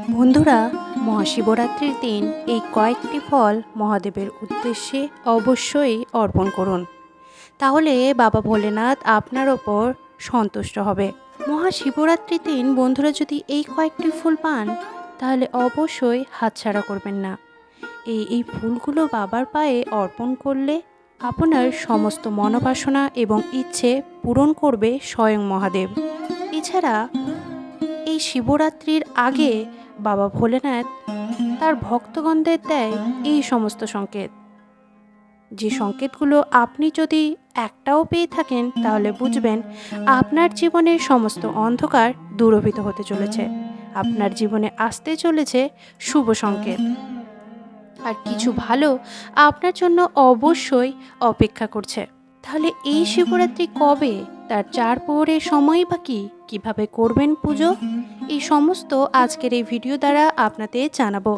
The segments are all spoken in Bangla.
বন্ধুরা, মহাশিবরাত্রির দিন এই কয়েকটি ফল মহাদেবের উদ্দেশ্যে অবশ্যই অর্পণ করুন। তাহলে বাবা ভোলেনাথ আপনার ওপর সন্তুষ্ট হবে। মহাশিবরাত্রির দিন বন্ধুরা যদি এই কয়েকটি ফুল পান তাহলে অবশ্যই হাতছাড়া করবেন না। এই ফুলগুলো বাবার পায়ে অর্পণ করলে আপনার সমস্ত মনোবাসনা এবং ইচ্ছে পূরণ করবে স্বয়ং মহাদেব। এছাড়া এই শিবরাত্রির আগে বাবা ভোলেনাথ তার ভক্তগণদের দেয় এই সমস্ত সংকেত, যে সংকেতগুলো আপনি যদি একটাও পেয়ে থাকেন তাহলে বুঝবেন আপনার জীবনের সমস্ত অন্ধকার দূরভূত হতে চলেছে, আপনার জীবনে আসতে চলেছে শুভ সংকেত, আর কিছু ভালো আপনার জন্য অবশ্যই অপেক্ষা করছে। তাহলে এই শিবরাত্রি কবে, তার 4 প্রহরের সময় বা কিভাবে করবেন পুজো, এই সমস্ত আজকের এই ভিডিও দ্বারা আপনাদের জানাবো।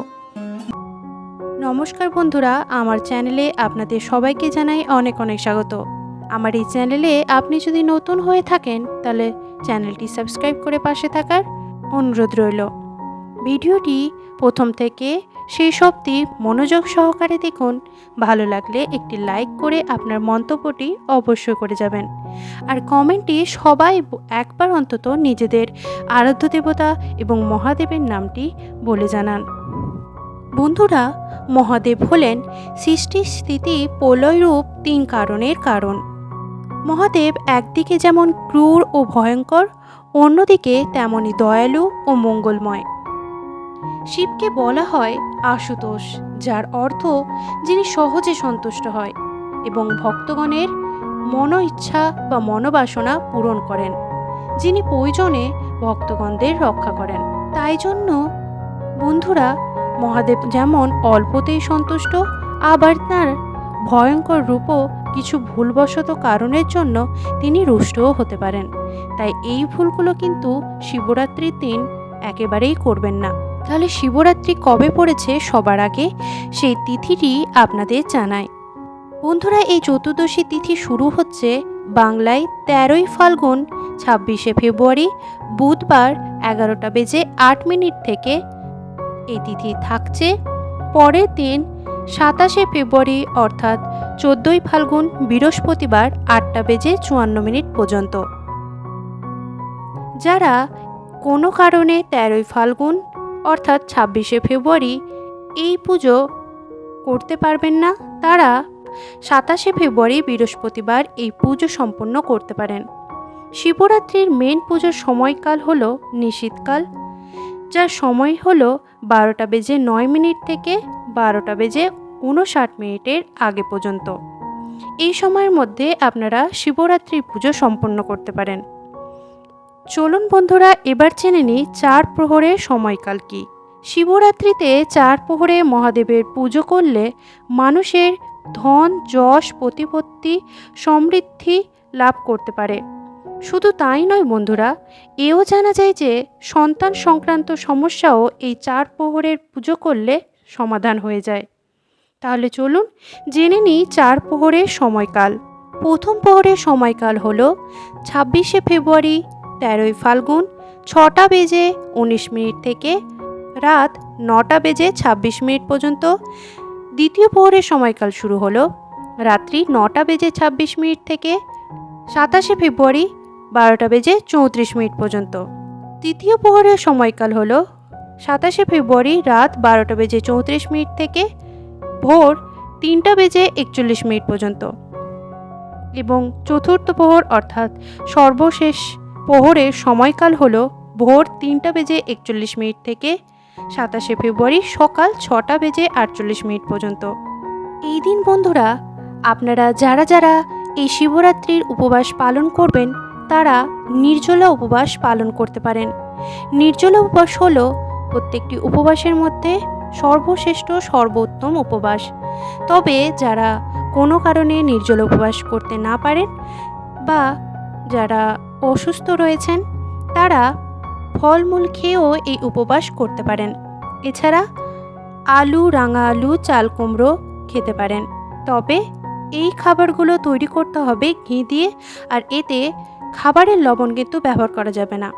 নমস্কার বন্ধুরা, আমার চ্যানেলে আপনাদের সবাইকে জানাই অনেক অনেক স্বাগত। আমার এই চ্যানেলে আপনি যদি নতুন হয়ে থাকেন তাহলে চ্যানেলটি সাবস্ক্রাইব করে পাশে থাকার অনুরোধ রইল। ভিডিওটি প্রথম থেকে শেষ অবধি মনোযোগ সহকারে দেখুন। ভালো লাগলে একটি লাইক করে আপনার মন্তব্যটি অবশ্যই করে যাবেন, আর কমেন্টে সবাই একবার অন্তত নিজেদের আরাধ্য দেবতা এবং মহাদেবের নামটি বলে জানান। বন্ধুরা, মহাদেব হলেন সৃষ্টি স্থিতি প্রলয়রূপ 3 কারণের কারণ। মহাদেব একদিকে যেমন ক্রূর ও ভয়ঙ্কর, অন্যদিকে তেমনই দয়ালু ও মঙ্গলময়। শিবকে বলা হয় আশুতোষ, যার অর্থ যিনি সহজে সন্তুষ্ট হয় এবং ভক্তগণের মনো ইচ্ছা বা মনোবাসনা পূরণ করেন, যিনি প্রয়োজনে ভক্তগণদের রক্ষা করেন। তাই জন্য বন্ধুরা, মহাদেব যেমন অল্পতেই সন্তুষ্ট, আবার তার ভয়ঙ্কর রূপও কিছু ভুলবশত কারণের জন্য তিনি রুষ্টও হতে পারেন। তাই এই ভুলগুলো কিন্তু শিবরাত্রির দিন একেবারেই করবেন না। তাহলে শিবরাত্রি কবে পড়েছে সবার আগে সেই তিথিটি আপনাদের জানাই। বন্ধুরা, এই চতুর্দশী তিথি শুরু হচ্ছে বাংলায় 13ই ফাল্গুন 26শে ফেব্রুয়ারি বুধবার 11টা বেজে 8 মিনিট থেকে। এই তিথি থাকছে পরের দিন 27শে ফেব্রুয়ারি অর্থাৎ 14ই ফাল্গুন বৃহস্পতিবার 8টা বেজে 54 মিনিট পর্যন্ত। যারা কোনো কারণে 13ই ফাল্গুন অর্থাৎ 26শে ফেব্রুয়ারি এই পুজো করতে পারবেন না, তারা 27শে ফেব্রুয়ারি বৃহস্পতিবার এই পুজো সম্পন্ন করতে পারেন। শিবরাত্রির মেন পুজোর সময়কাল হলো নিশীথকাল, যার সময় হলো 12টা বেজে 9 মিনিট থেকে 12টা বেজে 59 মিনিটের আগে পর্যন্ত। এই সময়ের মধ্যে আপনারা শিবরাত্রির পুজো সম্পন্ন করতে পারেন। চলুন বন্ধুরা, এবার জেনে নিই 4 প্রহরের সময়কাল কি। শিবরাত্রিতে 4 প্রহরে মহাদেবের পুজো করলে মানুষের ধন, যশ, প্রতিপত্তি, সমৃদ্ধি লাভ করতে পারে। শুধু তাই নয় বন্ধুরা, এও জানা যায় যে সন্তান সংক্রান্ত সমস্যাও এই 4 প্রহরের পুজো করলে সমাধান হয়ে যায়। তাহলে চলুন জেনে নিই 4 প্রহরের সময়কাল। প্রথম প্রহরের সময়কাল হলো 26শে ফেব্রুয়ারি 13ই ফাল্গুন 6টা বেজে 19 মিনিট থেকে রাত 9টা বেজে 26 মিনিট পর্যন্ত। দ্বিতীয় প্রহরের সময়কাল শুরু হলো রাত্রি 9টা বেজে 26 মিনিট থেকে 27শে ফেব্রুয়ারি 12টা বেজে 34 মিনিট পর্যন্ত। তৃতীয় প্রহরের সময়কাল হলো 27শে ফেব্রুয়ারি রাত 12টা বেজে 34 মিনিট থেকে ভোর 3টা বেজে 41 মিনিট পর্যন্ত। এবং চতুর্থ প্রহর অর্থাৎ সর্বশেষ প্রহরের সময়কাল হলো ভোর 3টা বেজে 41 মিনিট থেকে 27শে ফেব্রুয়ারি সকাল 6টা বেজে 48 মিনিট পর্যন্ত। এই দিন বন্ধুরা, আপনারা যারা যারা এই শিবরাত্রির উপবাস পালন করবেন তারা নির্জলা উপবাস পালন করতে পারেন। নির্জলা উপবাস হলো প্রত্যেকটি উপবাসের মধ্যে সর্বশ্রেষ্ঠ সর্বোত্তম উপবাস। তবে যারা কোনো কারণে নির্জলা উপবাস করতে না পারেন বা যারা অসুস্থ রয়েছেন তারা ফলমূল খেয়েও এই উপবাস করতে পারেন। এছাড়া আলু, রাঙা আলু, চাল কুমড়ো খেতে পারেন। তবে এই খাবারগুলো তৈরি করতে হবে ঘি দিয়ে, আর এতে খাবারের লবণ কিন্তু ব্যবহার করা যাবে না।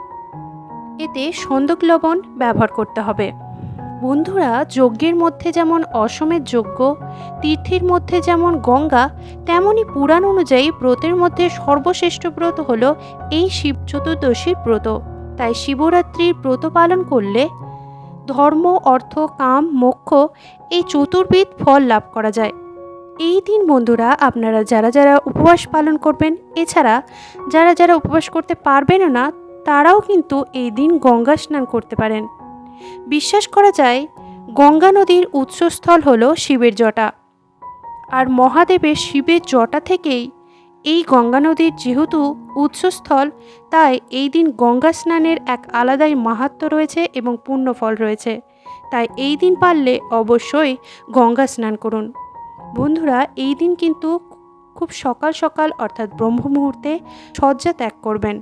এতে সন্দক লবণ ব্যবহার করতে হবে। বন্ধুরা, যজ্ঞের মধ্যে যেমন অশ্বমেধ যজ্ঞ, তীর্থের মধ্যে যেমন গঙ্গা, তেমনি পুরাণ অনুযায়ী ব্রতের মধ্যে সর্বশ্রেষ্ঠ ব্রত হলো এই শিব চতুর্দশীর ব্রত। তাই শিবরাত্রির ব্রত পালন করলে ধর্ম, অর্থ, কাম, মোক্ষ এই চতুর্বিধ ফল লাভ করা যায়। এই দিন বন্ধুরা, আপনারা যারা যারা উপবাস পালন করবেন, এছাড়া যারা যারা উপবাস করতে পারবেনও না, তারাও কিন্তু এই দিন গঙ্গা স্নান করতে পারেন। বিশ্বাস করা যায় গঙ্গা নদীর উৎসস্থল হলো শিবের জটা, আর মহাদেবের শিবের জটা থেকেই এই গঙ্গা নদীর যেহেতু উৎসস্থল, তাই এই দিন গঙ্গা স্নানের এক আলাদাই মাহাত্ম্য রয়েছে এবং পুণ্যফল রয়েছে। তাই এই দিন পারলে অবশ্যই গঙ্গা স্নান করুন। বন্ধুরা, এই দিন কিন্তু খুব সকাল সকাল অর্থাৎ ব্রহ্ম মুহূর্তে শয্যা ত্যাগ করবেন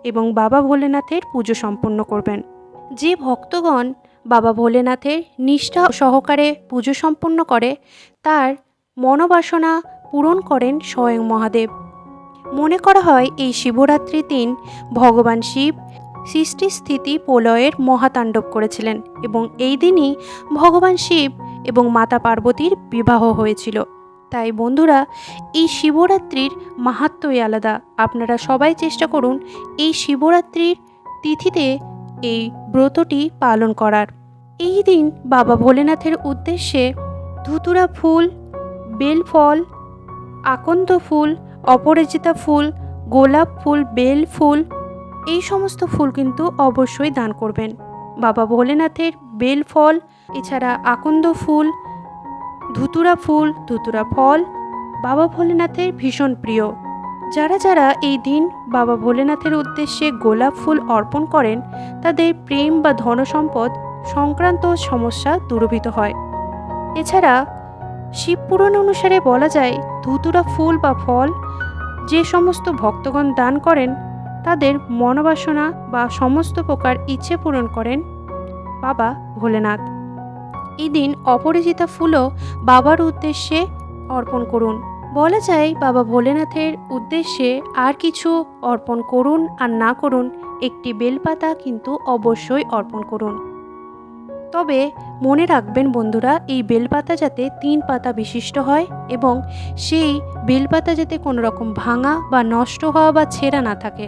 এবং বাবা ভোলেনাথের পুজো সম্পন্ন করবেন। যে ভক্তগণ বাবা ভোলেনাথের নিষ্ঠা সহকারে পুজো সম্পন্ন করে, তার মনোবাসনা পূরণ করেন স্বয়ং মহাদেব। মনে করা হয় এই শিবরাত্রির দিন ভগবান শিব সৃষ্টি স্থিতি প্রলয়ের মহাতাণ্ডব করেছিলেন এবং এই দিনই ভগবান শিব এবং মাতা পার্বতীর বিবাহ হয়েছিল। তাই বন্ধুরা, এই শিবরাত্রির মাহাত্ম্যই আলাদা। আপনারা সবাই চেষ্টা করুন এই শিবরাত্রির তিথিতে এই ব্রতটি পালন করার। এই দিন বাবা ভোলেনাথের উদ্দেশ্যে ধুতুরা ফুল, বেলফল, আকন্দ ফুল, অপরাজিতা ফুল, গোলাপ ফুল, বেল ফুল এই সমস্ত ফুল কিন্তু অবশ্যই দান করবেন। বাবা ভোলেনাথের বেল ফল, এছাড়া আকন্দ ফুল, ধুতুরা ফুল, ধুতুরা ফল বাবা ভোলেনাথের ভীষণ প্রিয়। যারা যারা এই দিন বাবা ভোলেনাথের উদ্দেশ্যে গোলাপ ফুল অর্পণ করেন, তাদের প্রেম বা ধনসম্পদ সংক্রান্ত সমস্যা দূরীভূত হয়। এছাড়া শিবপুরাণ অনুসারে বলা যায়, ধুতুরা ফুল বা ফল যে সমস্ত ভক্তগণ দান করেন, তাদের মনোবাসনা বা সমস্ত প্রকার ইচ্ছে পূরণ করেন বাবা ভোলেনাথ। এই দিন অপরাজিতা ফুলও বাবার উদ্দেশ্যে অর্পণ করুন। বলা যায় বাবা ভোলেনাথের উদ্দেশ্যে আর কিছু অর্পণ করুন আর না করুন, একটি বেলপাতা কিন্তু অবশ্যই অর্পণ করুন। তবে মনে রাখবেন বন্ধুরা, এই বেলপাতা যাতে 3 পাতা বিশিষ্ট হয় এবং সেই বেলপাতা যাতে কোনো রকম ভাঙা বা নষ্ট হওয়া বা ছেঁড়া না থাকে।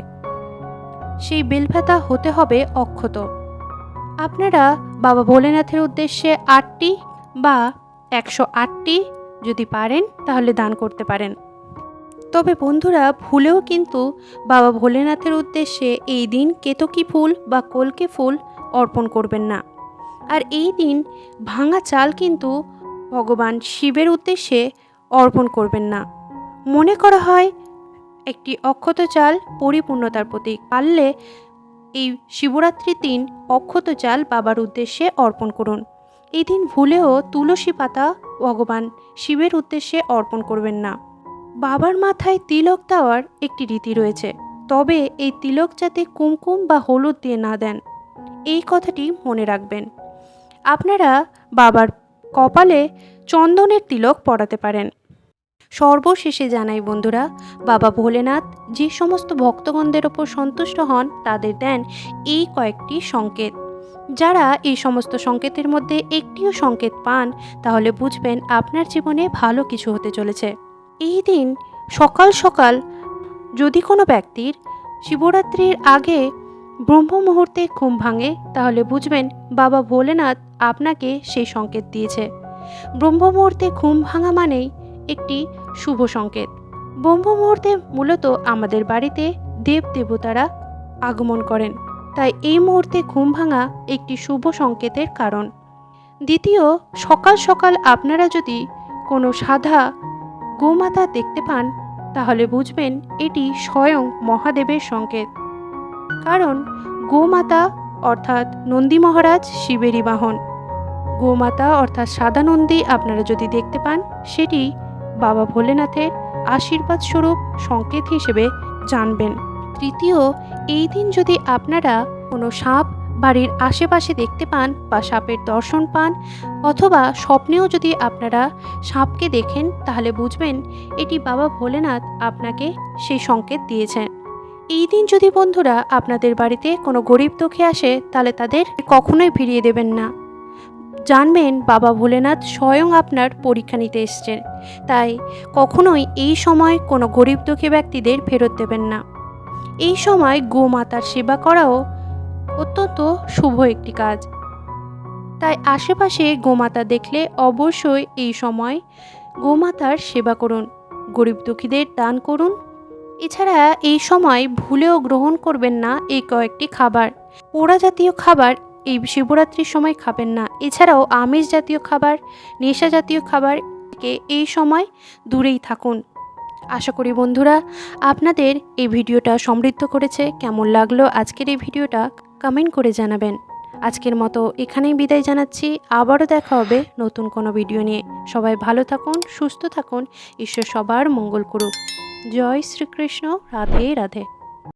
সেই বেলপাতা হতে হবে অক্ষত। আপনারা বাবা ভোলেনাথের উদ্দেশ্যে 8টি বা 108টি যদি পারেন তাহলে দান করতে পারেন। তবে বন্ধুরা, ভুলেও কিন্তু বাবা ভোলেনাথের উদ্দেশ্যে এই দিন কেতকী ফুল বা কলকে ফুল অর্পণ করবেন না। আর এই দিন ভাঙা চাল কিন্তু ভগবান শিবের উদ্দেশ্যে অর্পণ করবেন না। মনে করা হয় একটি অক্ষত চাল পরিপূর্ণতার প্রতীক। পারলে এই শিবরাত্রির দিন অক্ষত চাল বাবার উদ্দেশ্যে অর্পণ করুন। এই দিন ভুলেও তুলসী পাতা ভগবান শিবের উদ্দেশ্যে অর্পণ করবেন না। বাবার মাথায় তিলক দেওয়ার একটি রীতি রয়েছে, তবে এই তিলক যাতে কুমকুম বা হলুদ দিয়ে না দেন, এই কথাটি মনে রাখবেন। আপনারা বাবার কপালে চন্দনের তিলক পরাতে পারেন। সর্বশেষে জানাই বন্ধুরা, বাবা ভোলেনাথ যে সমস্ত ভক্তগণদের ওপর সন্তুষ্ট হন, তাদের দেন এই কয়েকটি সংকেত। যারা এই সমস্ত সংকেতের মধ্যে একটিও সংকেত পান, তাহলে বুঝবেন আপনার জীবনে ভালো কিছু হতে চলেছে। এই দিন সকাল সকাল যদি কোনো ব্যক্তির শিবরাত্রির আগে ব্রহ্ম মুহূর্তে ঘুম ভাঙে, তাহলে বুঝবেন বাবা ভোলেনাথ আপনাকে সেই সংকেত দিয়েছে। ব্রহ্ম মুহূর্তে ঘুম ভাঙা মানেই একটি শুভ সংকেত। ব্রহ্ম মুহূর্তে মূলত আমাদের বাড়িতে দেব দেবতারা আগমন করেন, তাই এই মুহূর্তে ঘুম ভাঙা একটি শুভ সংকেতের কারণ। দ্বিতীয়, সকাল সকাল আপনারা যদি কোনো সাদা গোমাতা দেখতে পান, তাহলে বুঝবেন এটি স্বয়ং মহাদেবের সংকেত। কারণ গোমাতা অর্থাৎ নন্দী মহারাজ শিবেরই বাহন। গোমাতা অর্থাৎ সাদা নন্দী আপনারা যদি দেখতে পান, সেটি বাবা ভোলেনাথের আশীর্বাদ স্বরূপ সংকেত হিসেবে জানবেন। তৃতীয়, এই দিন যদি আপনারা কোনো সাপ বাড়ির আশেপাশে দেখতে পান বা সাপের দর্শন পান, অথবা স্বপ্নেও যদি আপনারা সাপকে দেখেন, তাহলে বুঝবেন এটি বাবা ভোলেনাথ আপনাকে সেই সংকেত দিয়েছেন। এই দিন যদি বন্ধুরা আপনাদের বাড়িতে কোনো গরিব দুঃখী আসে তাহলে তাদের কখনোই ফিরিয়ে দেবেন না। জানবেন বাবা ভোলেনাথ স্বয়ং আপনার পরীক্ষা নিতে এসছেন, তাই কখনোই এই সময় কোনো গরিব দুঃখী ব্যক্তিদের ফেরত দেবেন না। এই সময় গোমাতার সেবা করাও অত্যন্ত শুভ একটি কাজ, তাই আশেপাশে গোমাতা দেখলে অবশ্যই এই সময় গোমাতার সেবা করুন, গরিব দুঃখীদের দান করুন। এছাড়া এই সময় ভুলেও গ্রহণ করবেন না এই কয়েকটি খাবার। পোড়া জাতীয় খাবার এই শিবরাত্রির সময় খাবেন না। এছাড়াও আমিষ জাতীয় খাবার, নেশা জাতীয় খাবার থেকে এই সময় দূরেই থাকুন। আশা করি বন্ধুরা আপনাদের এই ভিডিওটা সমৃদ্ধ করেছে। কেমন লাগলো আজকের এই ভিডিওটা কমেন্ট করে জানাবেন। আজকের মতো এখানেই বিদায় জানাচ্ছি। আবারও দেখা হবে নতুন কোনো ভিডিও নিয়ে। সবাই ভালো থাকুন, সুস্থ থাকুন, ঈশ্বর সবার মঙ্গল করুক। জয় শ্রীকৃষ্ণ। রাধে রাধে।